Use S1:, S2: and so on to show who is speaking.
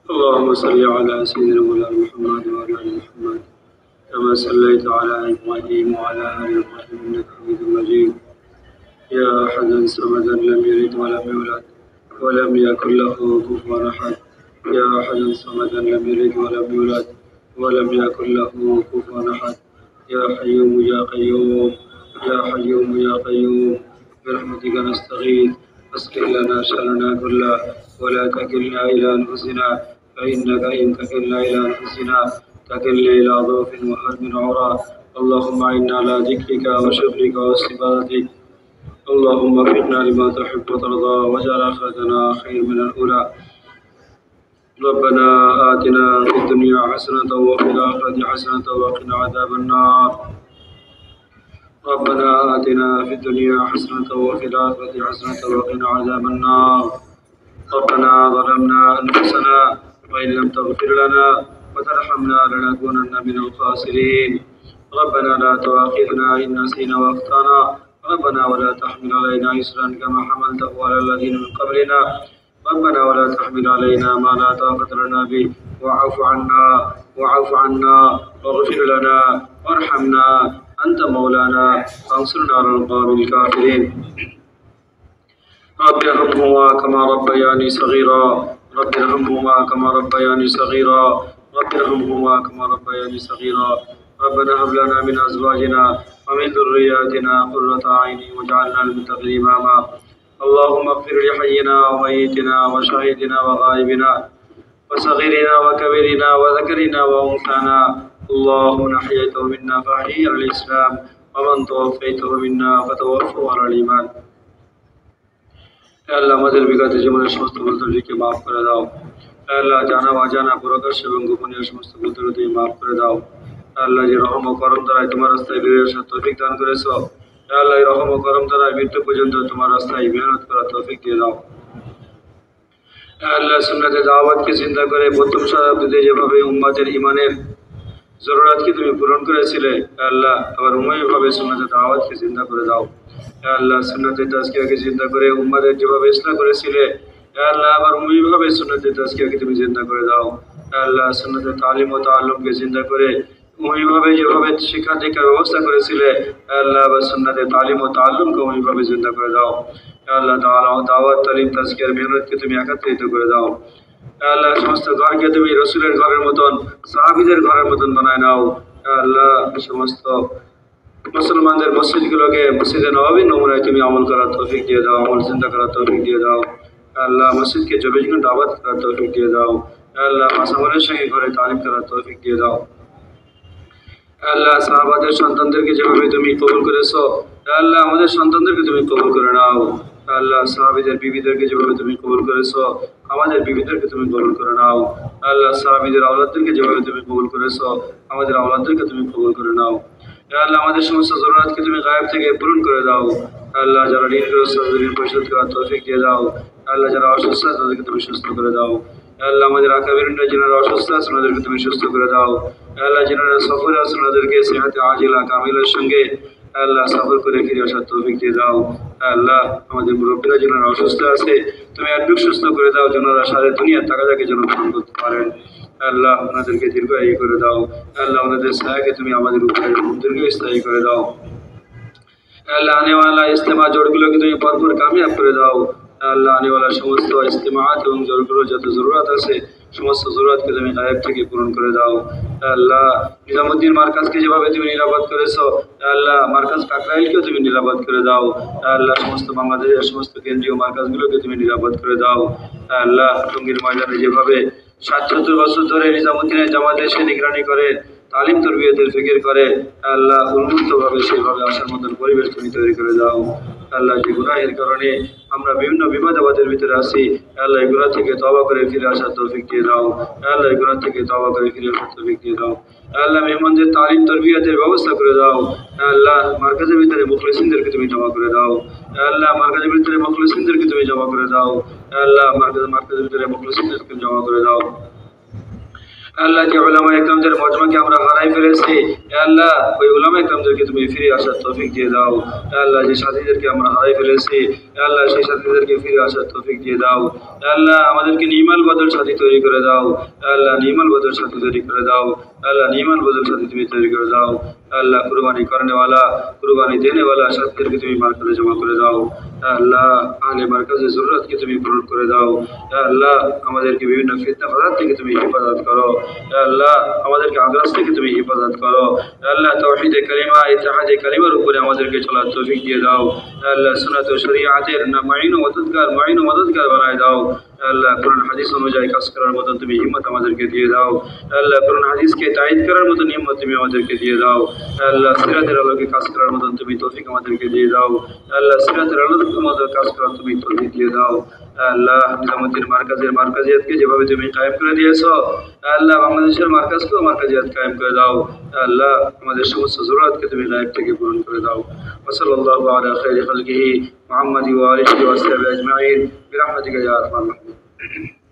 S1: اللهم صل على سيدنا مولانا محمد وعلى ال محمد كما صليت على ابراهيم وعلى ال ابراهيم انك حميد مجيد. يا احدا صمدا لم يلد ولم يولد ولم يكن له كفوا احد. يا احدا صمدا لم يلد ولم يولد ولم يكن له كفوا احد. يا حيوم يا قيوم يا حيوم يا قيوم برحمتك نستغيث أصلح لنا شأننا كله ولا تكلنا إلى أنفسنا فإنك إن تكلنا إلى أنفسنا تكلنا إلى ضعف وحزن عراء. اللهم أعنا على ذكرك وشكرك واستبادتك. اللهم وفقنا لما تحب وترضى واجعل آخرتنا خير من الأولى. ربنا آتنا في الدنيا حسنة وفي الآخرة حسنة وقنا عذاب النار. ربنا آتنا في الدنيا حسنة وفي الآخرة حسنة وقنا عذاب النار. ربنا ظلمنا أنفسنا وإن لم تغفر لنا وترحمنا لنكونن من الخاسرين. ربنا لا تؤاخذنا إن نسينا وأخطأنا. ربنا ولا تحمل علينا إصرا كما حملته على الذين من قبلنا. ربنا ولا تحمل علينا ما لا طاقة لنا به واعف عنا واغفر لنا وارحمنا أنت مولانا فانصرنا على القوم الكافرين. رب ارحمهما كما ربياني صغيرا. رب ارحمهما كما ربياني صغيرا. رب ارحمهما كما ربياني صغيرا. ربنا هب لنا من أزواجنا ومن ذرياتنا قرة أعين واجعلنا للمتقين إماما. اللهم اغفر لحينا وميتنا وشهيدنا وغائبنا وصغيرنا وكبيرنا وذكرنا وأنثانا. اللهم من أحييته منا فأحيي على الإسلام ومن توفيته منا فتوفه على الإيمان. আল্লাহ আমাদের বিগত জীবনের সমস্ত ভুল ত্রুটিকে মাফ করে দাও। আল্লাহ জানা অজানা প্রকাশ্য এবং গোপনীয় সমস্ত ভুল ত্রুটি মাফ করে দাও। আল্লাহ যে রহম ও করম দ্বারাই তোমার রাস্তায় বেরিয়ে আসার তৌফিক দান করেছো, আল্লাহ এই রহম ও করম দ্বারাই মৃত্যু পর্যন্ত তোমার রাস্তায় মেহনত করার তৌফিক দিয়ে দাও। আল্লাহ সুন্নাতে দাওয়াতকে চিন্তা করে প্রথম শতাব্দীতে যেভাবে উম্মাতের ইমানের জরুরতকে তুমি পূরণ করেছিলে, আল্লাহ আবার উম্মতভাবে সুন্নাতে দাওয়াতকে চিন্তা করে দাও। আল্লাহ সুন্নাতে তাজকিয়াকে চিন্তা করে উম্মাদের যেভাবে ইসলাহ করেছিলে, আল্লাহ আবার উম্মতভাবে সুন্নাতে তাজকিয়াকে তুমি চিন্তা করে দাও। আল্লাহ সুন্নাতে তালিম ও তাআল্লুমকে চিন্তা করে উম্মতভাবে যেভাবে শিক্ষা দীক্ষার ব্যবস্থা করেছিলে, আল্লাহ আবার সুন্নাতে তালিম ও তাআল্লুমকে উম্মতভাবে চিন্তা করে দাও। আল্লাহ দাওয়াত তালিম তাজকিয়ার মেহনতকে তুমি একত্রিত করে দাও। আল্লাহ সমস্ত ঘরকে তুমি রসুলের ঘরের মতন, সাহাবীদের ঘরের মতন বানায় নাও। আল্লাহ সমস্ত মুসলমানদের মসজিদগুলোকে মসজিদে নববীর নমুনায় তুমি আমল করার তৌফিক দিয়ে দাও, আমল চিন্তা করার তৌফিক দিয়ে দাও। আল্লাহ মসজিদকে 24 ঘন্টা আবাদ করার তৌফিক দিয়ে দাও। আল্লাহ মাসামলের সঙ্গে ঘরে তালিম করার তৌফিক দিয়ে দাও। আল্লাহ সাহাবাদের সন্তানদেরকে যেভাবে তুমি কবুল করেছো, আল্লাহ আমাদের সন্তানদেরকে তুমি কবুল করে নাও। আল্লাহ সাহাবীদের বিবিদেরকে যেভাবে তুমি কবুল করেছো, আমাদের বিবিদেরকে তুমি কবুল করে নাও। আল্লাহ সাহাবীদের আওলাদদেরকে যেভাবে তুমি কবুল করেছো, আমাদের আওলাদদেরকে তুমি কবুল করে নাও। আল্লাহ আমাদের সমস্ত জরুরতকে তুমি গায়েব থেকে পূরণ করে দাও। আল্লাহ যারা ঋণগ্রস্ত ঋণ পরিশোধ করার তৌফিক দিয়ে দাও। আল্লাহ যারা অসুস্থ আছে তাদেরকে তুমি সুস্থ করে দাও। আল্লাহ আমাদের আকাবিরিনরা যারা অসুস্থ আছে ওনাদেরকে তুমি সুস্থ করে দাও। আল্লাহ যারা সফরে আছে ওনাদেরকে সিহাতে আজিলা কামিলের সঙ্গে আল্লাহ সফর করে ফিরে আসার তৌফিক দিয়ে দাও। আল্লাহ আমাদের মুরব্বীরা যারা অসুস্থ আছে তুমি একটু সুস্থ করে দাও, যেন সারা দুনিয়ার তাকাদাকে যেন পূরণ করতে পারেন। আল্লাহ ওনাদেরকে দীর্ঘায়ু করে দাও। আল্লাহ ওনাদের ছায়াকে তুমি আমাদের উপরে দীর্ঘস্থায়ী করে দাও। আল্লাহ আনেওয়ালা ইজতেমা জোটগুলোকে তুমি ভরপুর কামিয়াব করে দাও। আল্লাহ আনেওয়ালা সমস্ত ইজতেমাত এবং জোটগুলোর যত জরুরত আছে সমস্ত জরুরতকে তুমি গায়েব থেকে পূরণ করে দাও। আল্লাহ নিজামুদ্দিন মার্কাজকে যেভাবে তুমি নিরাপদ করেছো, আল্লাহ মার্কাজ কাকরাইলকেও তুমি নিরাপদ করে দাও। আল্লাহ সমস্ত বাংলাদেশের সমস্ত কেন্দ্রীয় মার্কাজগুলোকে তুমি নিরাপদ করে দাও। আল্লাহ টঙ্গীর ময়দানে যেভাবে ৭০ বছর ধরে নিজামুদ্দিনের জামাতে এসে নিগরানি করে, তালিম তরবিয়তের ফিকির করে, আল্লাহ উন্মুক্তভাবে সেভাবে আসার মতন পরিবেশ তুমি তৈরি করে দাও। আল্লাহ যে গুনাহের কারণে আমরা বিভিন্ন বিপদাবাদের ভিতরে আছি, আল্লাহ এই গুনাহ থেকে তওবা করে ফিরে আসার তৌফিক দিয়ে দাও। আল্লাহ এই গুনাহ থেকে তওবা করে ফিরে আসার তৌফিক দিয়ে দাও। আল্লাহ মেহমানদের তালিম তরবিয়তের ব্যবস্থা করে দাও। আল্লাহ মার্কাজের ভিতরে মুখলিসিনদেরকে তুমি জমা করে দাও। আল্লাহ মার্কাজের ভিতরে মুখলিসিনদেরকে তুমি জমা করে দাও। আল্লাহ মার্কাজের ভিতরে মুখলিসিনদেরকে জমা করে দাও। আল্লাহ যে উলামা ইকরামদের মজমাকে আমরা হারাই ফেলেছি, আল্লাহ ওই উলামা ইকরামদেরকে তুমি ফিরে আসার তৌফিক দিয়ে দাও। আল্লাহ যে সাথীদেরকে আমরা হারাই ফেলেছি, আল্লাহ সেই সাথীদেরকে ফিরে আসার তৌফিক দিয়ে দাও। আল্লাহ আমাদেরকে নির্মল বদল সাথী তৈরি করে দাও। আল্লাহ নির্মল বদল সাথী তৈরি করে দাও। আল্লাহ নির্মল বদল সাথী তুমি তৈরি করে দাও। আল্লাহ কুরবানি করনেওয়ালা, কুরবানি দেনেওয়ালা সাথীদেরকে তুমি মার্কাজে জমা করে দাও। আল্লাহ আহলে মার্কাজের জরুরতকে তুমি পূরণ করে দাও। আল্লাহ আমাদেরকে বিভিন্ন ফিতনা ফাসাদ থেকে তুমি হেফাজত করো। আল্লাহ আমাদেরকে আগ্রাস থেকে তুমি হেফাজত করো। আল্লাহ তাওহীদে কালিমা, ইত্তেহাদে কালিমার উপরে আমাদেরকে চলার তৌফিক দিয়ে দাও। আল্লাহ সুন্নাত ও শরীয়তের মাইন ও মদদগার বানায় দাও। আল্লাহ কোরআন হাদিস অনুযায়ী কাজ করার মতো তুমি হিম্মত আমাদেরকে দিয়ে দাও। আল্লাহ কোরআন হাদিসকে তাইদ করার মতো হিম্মত তুমি আমাদেরকে দিয়ে দাও। আল্লাহ সিরাতের আলোকে কাজ করার মতো তুমি তৌফিক আমাদেরকে দিয়ে দাও। আল্লাহ সিরাতের আলোকে মতো কাজ করার তুমি তৌফিক দিয়ে দাও। আল্লাহ নিজামুদ্দিন মার্কাজিয়াতকে যেভাবে তুমি কায়েম করে দিয়েছো, আল্লাহ বাংলাদেশের মার্কাজকেও মার্কাজিয়াত কায়েম করে দাও। আল্লাহ আমাদের সমস্ত জরুরতকে তুমি গায়েব থেকে পূরণ করে দাও। ওয়াসাল্লাল্লাহু আলা খাইরি খালকিহি মুহাম্মাদি ওয়া আলিহি ওয়া সাহবিহি আজমাইন বিরহমাতিকা ইয়া আরহামার রাহিমিন।